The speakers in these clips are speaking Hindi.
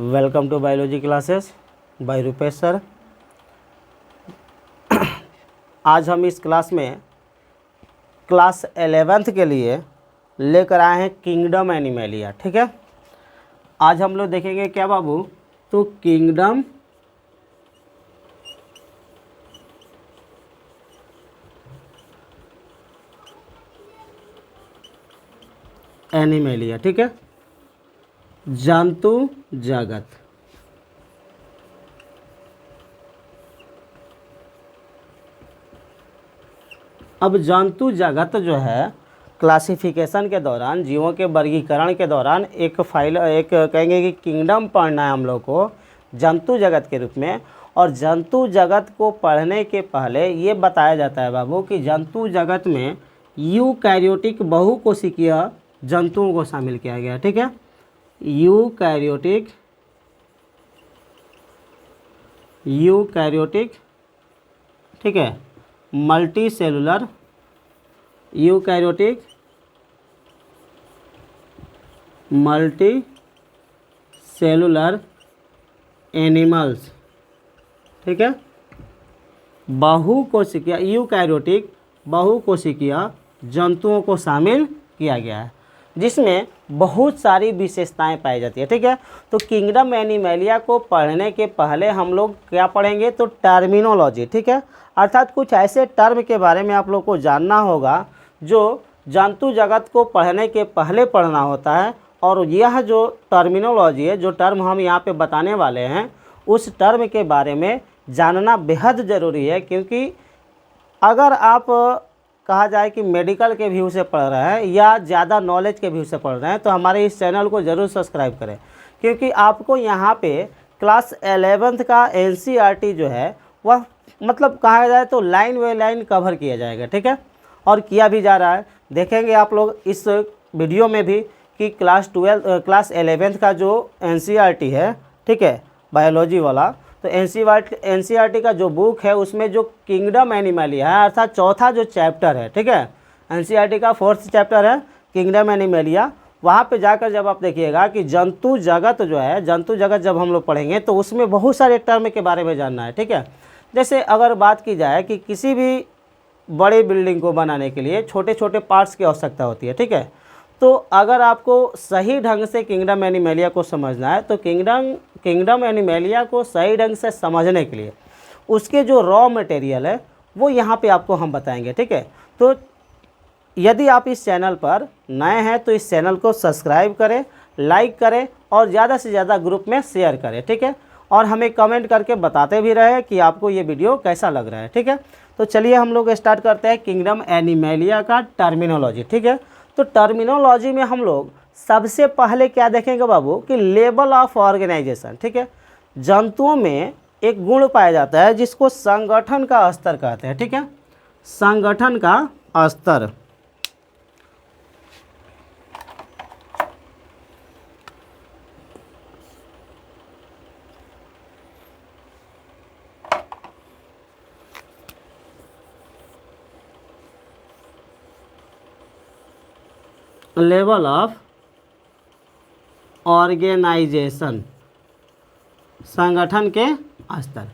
Welcome to biology classes by Rupesh sir. आज हम इस क्लास में क्लास 11th के लिए लेकर आए हैं किंगडम एनिमलिया। ठीक है, आज हम लोग देखेंगे क्या बाबू, तो किंगडम एनिमलिया। ठीक है, जंतु जगत। अब जंतु जगत जो है क्लासिफिकेशन के दौरान, जीवों के वर्गीकरण के दौरान एक कहेंगे कि किंगडम पढ़ना है हम लोग को जंतु जगत के रूप में। और जंतु जगत को पढ़ने के पहले ये बताया जाता है बाबू कि जंतु जगत में यूकैरियोटिक बहुकोशिकीय जंतुओं को शामिल किया गया है। ठीक है, यूकैरियोटिक ठीक है, multi cellular eukaryotic multi cellular animals. ठीक है, बहुकोशिकीय यूकैरियोटिक बहुकोशिकीय जंतुओं को शामिल किया गया है, जिसमें बहुत सारी विशेषताएं पाई जाती है। ठीक है, तो किंगडम एनिमलिया को पढ़ने के पहले हम लोग क्या पढ़ेंगे, तो टर्मिनोलॉजी। ठीक है, अर्थात कुछ ऐसे टर्म के बारे में आप लोग को जानना होगा जो जंतु जगत को पढ़ने के पहले पढ़ना होता है। और यह जो टर्मिनोलॉजी है, जो टर्म हम यहाँ पे बताने वाले हैं, उस टर्म के बारे में जानना बेहद ज़रूरी है। क्योंकि अगर आप कहा जाए कि मेडिकल के व्यू से पढ़ रहे हैं या ज़्यादा नॉलेज के व्यू से पढ़ रहे हैं, तो हमारे इस चैनल को ज़रूर सब्सक्राइब करें। क्योंकि आपको यहाँ पे क्लास 11th का NCERT जो है वह मतलब कहा जाए तो लाइन बाय लाइन कवर किया जाएगा। ठीक है, और किया भी जा रहा है। देखेंगे आप लोग इस वीडियो में भी कि क्लास 11th का जो NCERT है, ठीक है, बायोलॉजी वाला, तो NCERT का जो बुक है उसमें जो किंगडम एनिमलिया है, अर्थात चौथा जो चैप्टर है, ठीक है, NCERT का 4th चैप्टर है किंगडम एनिमलिया। वहाँ पे जाकर जब आप देखिएगा कि जंतु जगत जो है, जंतु जगत जब हम लोग पढ़ेंगे तो उसमें बहुत सारे टर्म के बारे में जानना है। ठीक है, जैसे अगर बात की जाए कि किसी भी बड़े बिल्डिंग को बनाने के लिए छोटे छोटे पार्ट्स की आवश्यकता होती है। ठीक है, तो अगर आपको सही ढंग से किंगडम एनिमलिया को समझना है तो किंगडम एनिमलिया को सही ढंग से समझने के लिए उसके जो रॉ मटेरियल है वो यहाँ पे आपको हम बताएंगे। ठीक है, तो यदि आप इस चैनल पर नए हैं तो इस चैनल को सब्सक्राइब करें, लाइक करें और ज़्यादा से ज़्यादा ग्रुप में शेयर करें। ठीक है, और हमें कमेंट करके बताते भी रहे कि आपको ये वीडियो कैसा लग रहा है। ठीक है, तो चलिए हम लोग स्टार्ट करते हैं किंगडम एनिमलिया का टर्मिनोलॉजी। ठीक है, तो टर्मिनोलॉजी में हम लोग सबसे पहले क्या देखेंगे बाबू कि लेवल ऑफ ऑर्गेनाइजेशन। ठीक है, जंतुओं में एक गुण पाया जाता है जिसको संगठन का स्तर कहते हैं। ठीक है, संगठन का स्तर। लेवल ऑफ ऑर्गेनाइजेशन, संगठन के स्तर।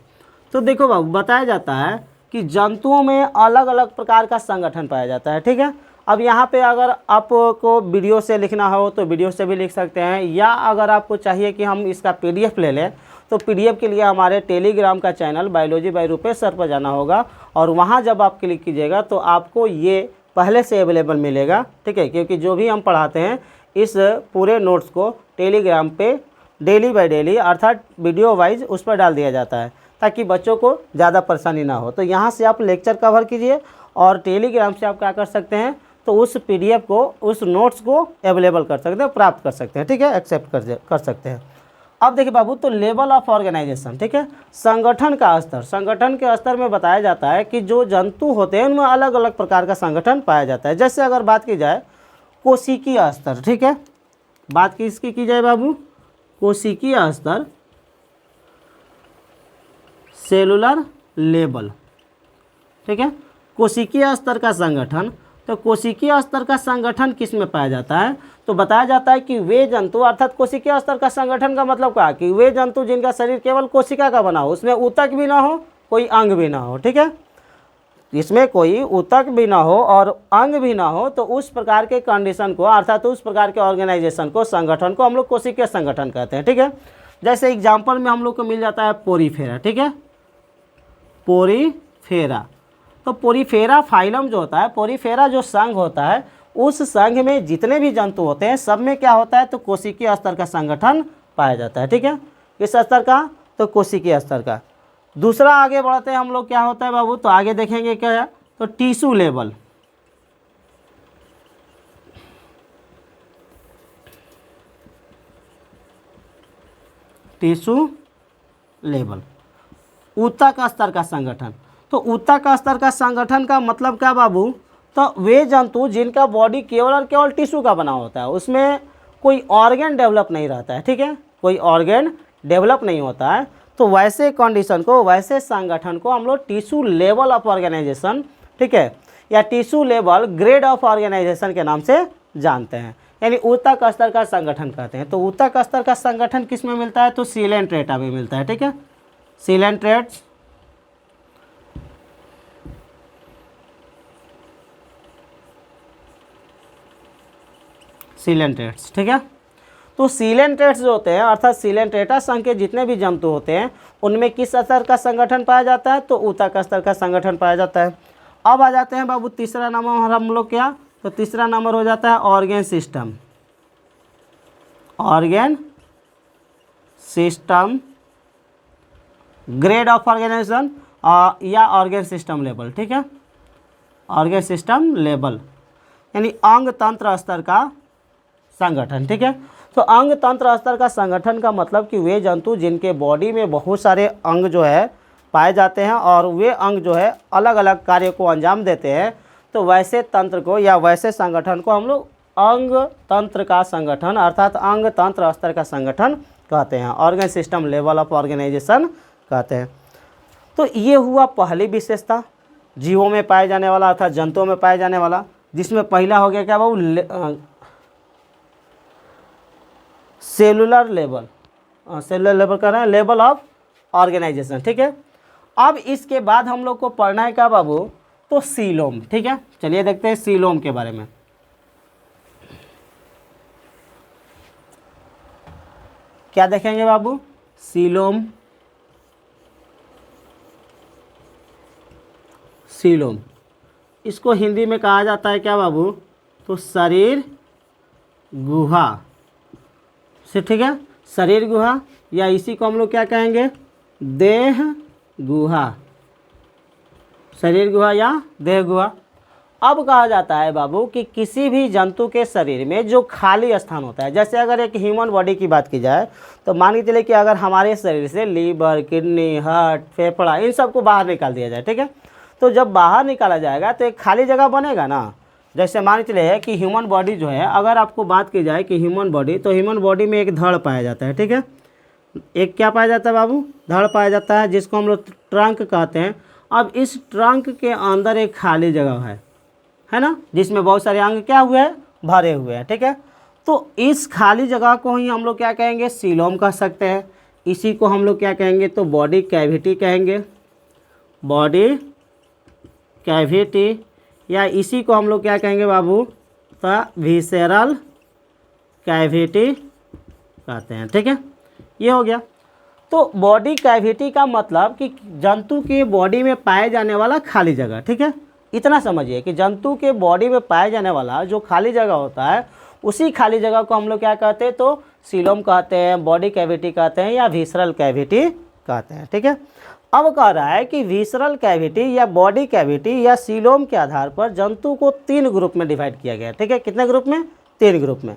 तो देखो बाबू, बताया जाता है कि जंतुओं में अलग अलग प्रकार का संगठन पाया जाता है। ठीक है, अब यहाँ पे अगर आपको वीडियो से लिखना हो तो वीडियो से भी लिख सकते हैं, या अगर आपको चाहिए कि हम इसका PDF ले लें तो PDF के लिए हमारे टेलीग्राम का channel biology by Rupesh sir पर जाना होगा। और वहाँ जब आप क्लिक कीजिएगा तो आपको ये पहले से अवेलेबल मिलेगा। ठीक है, क्योंकि जो भी हम पढ़ाते हैं इस पूरे नोट्स को टेलीग्राम पे डेली बाय डेली अर्थात वीडियो वाइज उस पर डाल दिया जाता है, ताकि बच्चों को ज़्यादा परेशानी ना हो। तो यहाँ से आप लेक्चर कवर कीजिए और टेलीग्राम से आप क्या कर सकते हैं, तो उस PDF को, उस नोट्स को अवेलेबल कर सकते हैं, प्राप्त कर सकते हैं। ठीक है, एक्सेप्ट कर सकते हैं। अब देखिए बाबू, तो लेवल ऑफ ऑर्गेनाइजेशन, ठीक है, संगठन का स्तर। संगठन के स्तर में बताया जाता है कि जो जंतु होते हैं उनमें अलग अलग प्रकार का संगठन पाया जाता है। जैसे अगर बात की जाए कोशिकीय स्तर। ठीक है, बात किसकी की जाए बाबू, कोशिकीय स्तर, सेलुलर लेवल। ठीक है, कोशिकीय स्तर का संगठन तो कोशिकीय स्तर का संगठन किस में पाया जाता है? तो बताया जाता है कि वे जंतु, अर्थात कोशिकीय स्तर का संगठन का मतलब क्या कि वे जंतु जिनका शरीर केवल कोशिका का बना हो, उसमें ऊतक भी ना हो, कोई अंग भी ना हो, ठीक है, इसमें कोई ऊतक भी ना हो और अंग भी ना हो, तो उस प्रकार के कंडीशन को, अर्थात उस प्रकार के ऑर्गेनाइजेशन को, संगठन को हम लोग कोशिकीय संगठन कहते हैं, ठीक है। जैसे एग्जाम्पल में हम लोग को मिल जाता है पोरीफेरा, ठीक है, पोरीफेरा। तो पोरीफेरा फाइलम जो होता है, पोरीफेरा जो संघ होता है, उस संघ में जितने भी जंतु होते हैं सब में क्या होता है? तो कोशिकीय स्तर का संगठन पाया जाता है, ठीक है। किस स्तर का? तो कोशिकीय स्तर का। दूसरा आगे बढ़ते हैं हम लोग, क्या होता है बाबू? तो आगे देखेंगे क्या है? तो टिश्यू लेवल। टिश्यू लेवल, ऊतक स्तर का संगठन। तो ऊतक स्तर का संगठन का मतलब क्या बाबू? तो वे जंतु जिनका बॉडी केवल और केवल टिश्यू का बना होता है, उसमें कोई ऑर्गन डेवलप नहीं रहता है, ठीक है, कोई ऑर्गन डेवलप नहीं होता है, तो वैसे कंडीशन को, वैसे संगठन को हम लोग टिश्यू लेवल ऑफ ऑर्गेनाइजेशन, ठीक है, या tissue level grade of organization के नाम से जानते हैं, यानी ऊतक स्तर का संगठन कहते हैं। तो ऊतक स्तर का संगठन किस में मिलता है? तो सीलेंट्रेटा में मिलता है, ठीक है, सीलेंट्रेट्स, सीलेंट्रेट्स, ठीक है। तो सीलेंट्रेट्स जो होते हैं, अर्थात सीलेंट्रेटा संघ के जितने भी जंतु होते हैं, उनमें किस स्तर का संगठन पाया जाता है? तो ऊतक स्तर का संगठन पाया जाता है। अब आ जाते हैं बाबू तीसरा नंबर हम लोग क्या? तो तीसरा नंबर हो जाता है organ system. Organ system grade of organization या ऑर्गेन सिस्टम लेवल, ठीक है, ऑर्गेन सिस्टम लेवल यानी अंग तंत्र स्तर का संगठन, ठीक है। तो अंग तंत्र स्तर का संगठन का मतलब कि वे जंतु जिनके बॉडी में बहुत सारे अंग जो है पाए जाते हैं और वे अंग जो है अलग अलग कार्य को अंजाम देते हैं, तो वैसे तंत्र को या वैसे संगठन को हम लोग अंग तंत्र का संगठन, अर्थात अंग तंत्र स्तर का संगठन कहते हैं, organ system level of organization कहते हैं। तो ये हुआ पहली विशेषता, जीवों में पाए जाने वाला अर्थात जंतुओं में पाए जाने वाला, जिसमें पहला हो गया क्या बाबू? सेलुलर लेवल, सेलुलर लेवल कर रहे हैं, लेवल ऑफ ऑर्गेनाइजेशन, ठीक है। अब इसके बाद हम लोग को पढ़ना है क्या बाबू? तो सीलोम, ठीक है। चलिए देखते हैं सीलोम के बारे में। क्या देखेंगे बाबू? सीलोम, सीलोम, इसको हिंदी में कहा जाता है क्या बाबू? तो शरीर गुहा से, ठीक है, शरीर गुहा, या इसी को हम लोग क्या कहेंगे? देह गुहा, शरीर गुहा या देह गुहा। अब कहा जाता है बाबू कि किसी भी जंतु के शरीर में जो खाली स्थान होता है, जैसे अगर एक ह्यूमन बॉडी की बात की जाए तो मान के चलिए कि अगर हमारे शरीर से लीवर, किडनी, हार्ट, फेफड़ा इन सबको बाहर निकाल दिया जाए, ठीक है, तो जब बाहर निकाला जाएगा तो एक खाली जगह बनेगा ना। जैसे मान के चलिए कि ह्यूमन बॉडी जो है, अगर आपको बात की जाए कि ह्यूमन बॉडी, तो ह्यूमन बॉडी में एक धड़ पाया जाता है, ठीक है, एक क्या पाया जाता है बाबू? धड़ पाया जाता है, जिसको हम लोग ट्रंक कहते हैं। अब इस ट्रंक के अंदर एक खाली जगह है ना, जिसमें बहुत सारे अंग क्या हुए हैं? भरे हुए हैं, ठीक है। तो इस खाली जगह को ही हम लोग क्या कहेंगे? सीलोम कह सकते हैं। इसी को हम लोग क्या कहेंगे? तो बॉडी कैविटी कहेंगे, बॉडी कैविटी, या इसी को हम लोग क्या कहेंगे बाबू? तो विसेरल कैविटी कहते हैं, ठीक है, ये हो गया। तो बॉडी कैविटी का मतलब कि जंतु के बॉडी में पाए जाने वाला खाली जगह, ठीक है, इतना समझिए कि जंतु के बॉडी में पाए जाने वाला जो खाली जगह होता है, उसी खाली जगह को हम लोग क्या कहते हैं? तो सीलोम कहते हैं, बॉडी कैविटी कहते हैं, या विसरल कैविटी कहते हैं, ठीक है। अब कह रहा है कि विसरल कैविटी या बॉडी कैविटी या सीलोम के आधार पर जंतु को 3 ग्रुप में डिवाइड किया गया है, ठीक है। कितने ग्रुप में? 3 ग्रुप में,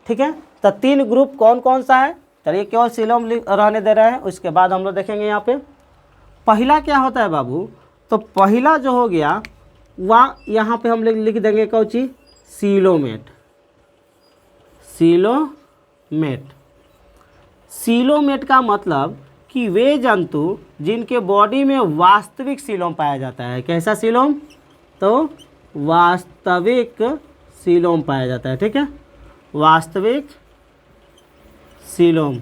ठीक है। तो 3 ग्रुप कौन कौन सा है? चलिए केवल सीलोम रहने दे रहे हैं, उसके बाद हम लोग देखेंगे यहाँ पे पहला क्या होता है बाबू। तो पहला जो हो गया वह यहाँ पे हम लोग लिख देंगे कौची? Coelomate, coelomate. सीलोमेट का मतलब कि वे जंतु जिनके बॉडी में वास्तविक सीलोम पाया जाता है। कैसा सीलोम? तो वास्तविक सीलोम पाया जाता है। ठीक है, वास्तविक सीलोम।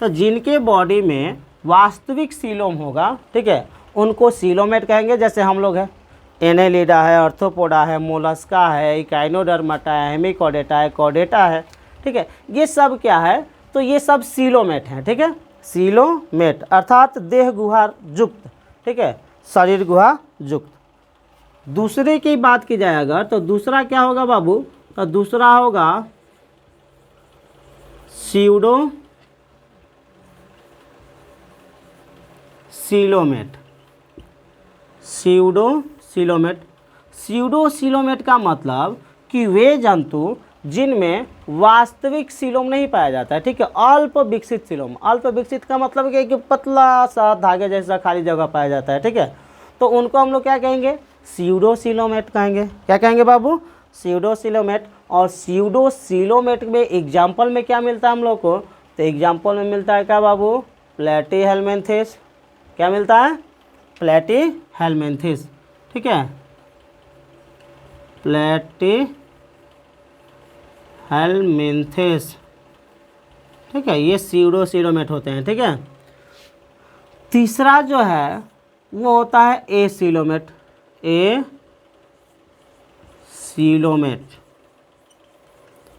तो जिनके बॉडी में वास्तविक सीलोम होगा, ठीक है, उनको सीलोमेट कहेंगे। जैसे हम लोग हैं, एनेलिडा है, आर्थ्रोपोडा है, मोलस्का है, इकाइनोडर्माटा है, हेमिकॉर्डेटा है, कॉर्डेटा है। ठीक है, ये सब क्या है, तो ये सब सीलोमेट हैं। ठीक है, सीलोमेट अर्थात देह गुहा युक्त, ठीक है, शरीर गुहा युक्त। दूसरे की बात की जाए अगर, तो दूसरा क्या होगा बाबू, तो दूसरा होगा pseudo coelomate. Pseudo coelomate. Pseudo coelomate का मतलब कि वे जंतु जिनमें वास्तविक सीलोम नहीं पाया जाता है। ठीक है, अल्प विकसित सीलोम। अल्प विकसित का मतलब कि पतला सा धागे जैसा खाली जगह पाया जाता है। ठीक है, तो उनको हम लोग क्या कहेंगे, स्यूडो सीलोमेट कहेंगे। क्या कहेंगे बाबू, स्यूडो सीलोमेट। और स्यूडो सीलोमेट में एग्जाम्पल में क्या मिलता है हम लोग को, तो एग्जाम्पल में मिलता है क्या बाबू, प्लेटीहेल्मिन्थेस। क्या मिलता है, प्लेटीहेल्मिन्थेस। ठीक है, प्लेटीहेल्मिन्थेस। ठीक है, ये स्यूडो सीलोमेट होते हैं। ठीक है, तीसरा जो है वो होता है ए सीलोमेट। ए सीलोमेट।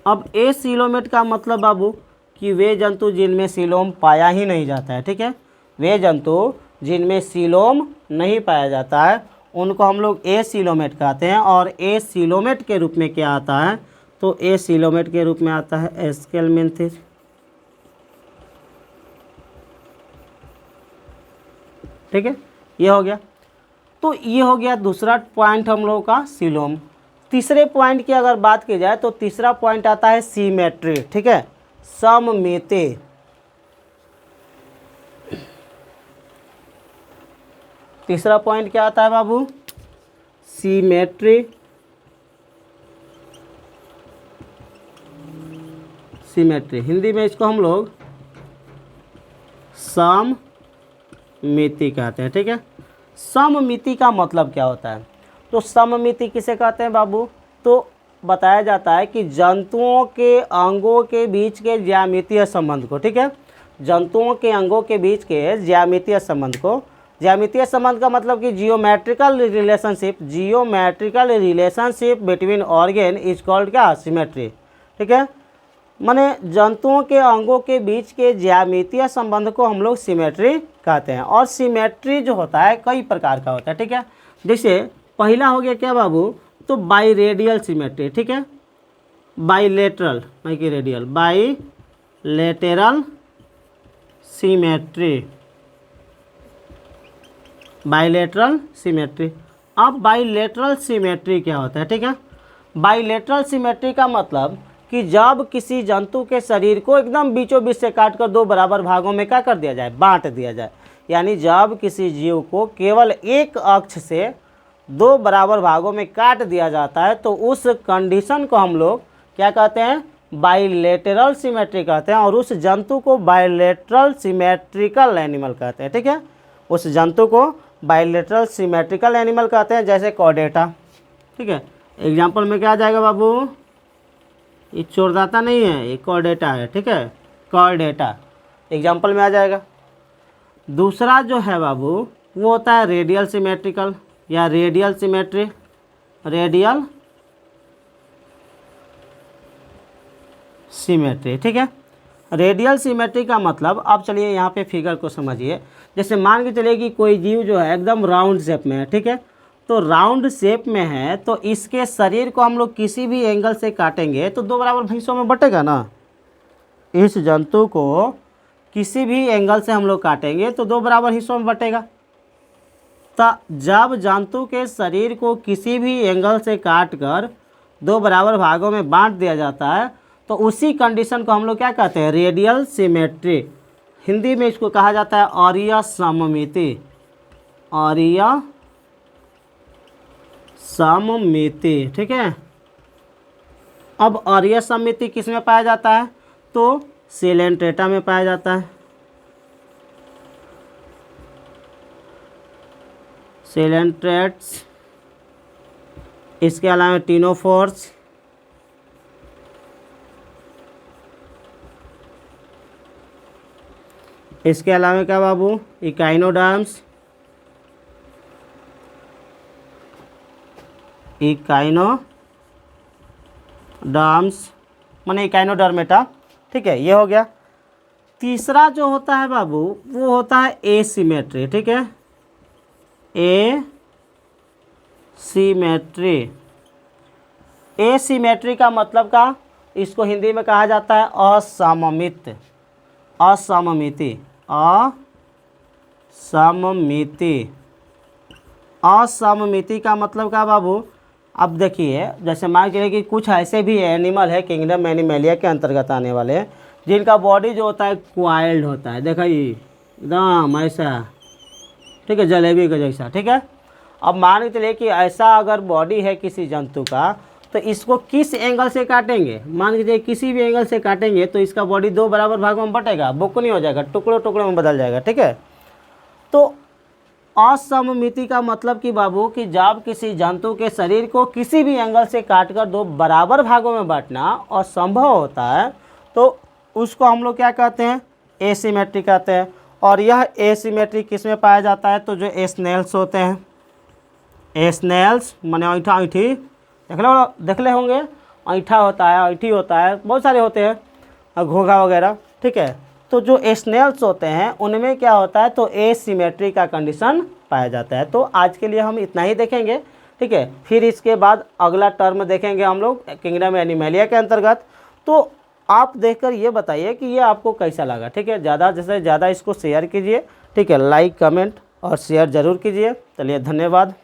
अब ए सीलोमेट का मतलब बाबू कि वे जंतु जिनमें सीलोम पाया ही नहीं जाता है। ठीक है, वे जंतु जिनमें सीलोम नहीं पाया जाता है उनको हम लोग ए सीलोमेट कहते हैं। और ए सीलोमेट के रूप में क्या आता है, तो ए सीलोमेट के रूप में आता है एस्केलमिन्थिस। ठीक है, ये हो गया। तो ये हो गया दूसरा पॉइंट हम लोगों का सीलोम। तीसरे पॉइंट की अगर बात की जाए तो तीसरा पॉइंट आता है सीमेट्री। ठीक है, सममिति। तीसरा पॉइंट क्या आता है बाबू, सीमेट्री। सीमेट्री हिंदी में इसको हम लोग सममिति कहते हैं। ठीक है, सममिति का मतलब क्या होता है, तो सममिति किसे कहते हैं बाबू, तो बताया जाता है कि जंतुओं के अंगों के बीच के ज्यामितीय संबंध को। ठीक है, जंतुओं के अंगों के बीच के ज्यामितीय संबंध को, ज्यामितीय संबंध का मतलब कि geometrical relationship, geometrical relationship between organ is called क्या, सिमेट्री। ठीक है, माने जंतुओं के अंगों के बीच के ज्यामितीय संबंध को हम लोग सिमेट्री कहते हैं। और सिमेट्री जो होता है कई प्रकार का होता है। ठीक है, जैसे पहला हो गया क्या बाबू, तो बाईरेडियल सिमेट्री। ठीक है, बाईलेटरल नहीं कि radial, bilateral symmetry. Bilateral symmetry. अब बाईलेटरल सिमेट्री क्या होता है, ठीक है, बाईलेटरल सिमेट्री का मतलब कि जब किसी जंतु के शरीर को एकदम बीचों बीच से काट कर दो बराबर भागों में क्या कर दिया जाए, बांट दिया जाए। यानी जब किसी जीव को केवल एक अक्ष से दो बराबर भागों में काट दिया जाता है तो उस कंडीशन को हम लोग क्या कहते हैं, बाईलेटरल सिमेट्री कहते हैं। और उस जंतु को बाईलेटरल सिमेट्रिकल एनिमल कहते हैं। ठीक है, उस जंतु को बाईलेटरल सिमेट्रिकल एनिमल कहते हैं, जैसे कॉर्डेटा। ठीक है, एग्जाम्पल में क्या आ जाएगा बाबू, ये चोरदाता नहीं है, ये कॉर्डेटा है। ठीक है, कॉर्डेटा एग्जाम्पल में आ जाएगा। दूसरा जो है बाबू वो होता है रेडियल सिमेट्रिकल या रेडियल सिमेट्री। Radial symmetry. ठीक है, रेडियल सिमेट्री का मतलब, अब चलिए यहाँ पे फिगर को समझिए। जैसे मान के चलिए कि कोई जीव जो है एकदम राउंड शेप में है। ठीक है, तो राउंड शेप में है तो इसके शरीर को हम लोग किसी भी एंगल से काटेंगे तो दो बराबर हिस्सों में बटेगा ना। इस जंतु को किसी भी एंगल से हम लोग काटेंगे तो दो बराबर हिस्सों में बटेगा। तो जब जंतु के शरीर को किसी भी एंगल से काट कर दो बराबर भागों में बांट दिया जाता है तो उसी कंडीशन को हम लोग क्या कहते हैं, रेडियल सिमेट्री। हिंदी में इसको कहा जाता है अरीय सममिति। अरीय सममिति। ठीक है, अब अरीय सममिति किस में पाया जाता है, तो सेलेंट्रेटा में पाया जाता है। सेलेंट्रेट्स इसके अलावा टिनोफोर्स, इसके अलावा क्या बाबू, इकाइनोडर्म्स, इकाइनोडर्म्स माने इकाइनोडर्मेटा। ठीक है, ये हो गया। तीसरा जो होता है बाबू वो होता है एसिमेट्री। ठीक है, एसिमेट्री। एसिमेट्री का मतलब का इसको हिंदी में कहा जाता है असममित, असममिति, असममिति। असममिति का मतलब क्या बाबू, अब देखिए जैसे मान के चलिए कि कुछ ऐसे भी एनिमल है किंगडम एनिमेलिया के अंतर्गत आने वाले, जिनका बॉडी जो होता है क्वाइल्ड होता है, देखा ये एकदम ऐसा, ठीक है, जलेबी का जैसा। ठीक है, अब मान के चलिए कि ऐसा अगर बॉडी है किसी जंतु का, तो इसको किस एंगल से काटेंगे, मान लीजिए किसी भी एंगल से काटेंगे तो इसका बॉडी दो बराबर भागों में बटेगा, बुकनी हो जाएगा, टुकड़ों टुकड़ों में बदल जाएगा। ठीक है, तो असममिति का मतलब कि बाबू कि जब किसी जंतु के शरीर को किसी भी एंगल से काटकर दो बराबर भागों में बांटना असंभव होता है, तो उसको हम लोग क्या कहते हैं, एसिमेट्री कहते हैं। और यह एसिमेट्री किस में पाया जाता है, तो जो स्नेल्स होते हैं, स्नेल्स माने ऐठा ऐठी, देख ले होंगे, ऐठा होता है, ऐठी होता है, बहुत सारे होते हैं, घोंघा वगैरह। ठीक है, तो जो स्नेल्स होते हैं उनमें क्या होता है, तो एसिमेट्री का कंडीशन पाया जाता है। तो आज के लिए हम इतना ही देखेंगे। ठीक है, फिर इसके बाद अगला टर्म देखेंगे हम लोग किंगडम एनिमेलिया के अंतर्गत। तो आप देखकर ये बताइए कि ये आपको कैसा लगा। ठीक है, ज़्यादा से ज़्यादा इसको शेयर कीजिए। ठीक है, लाइक कमेंट और शेयर ज़रूर कीजिए। चलिए, धन्यवाद।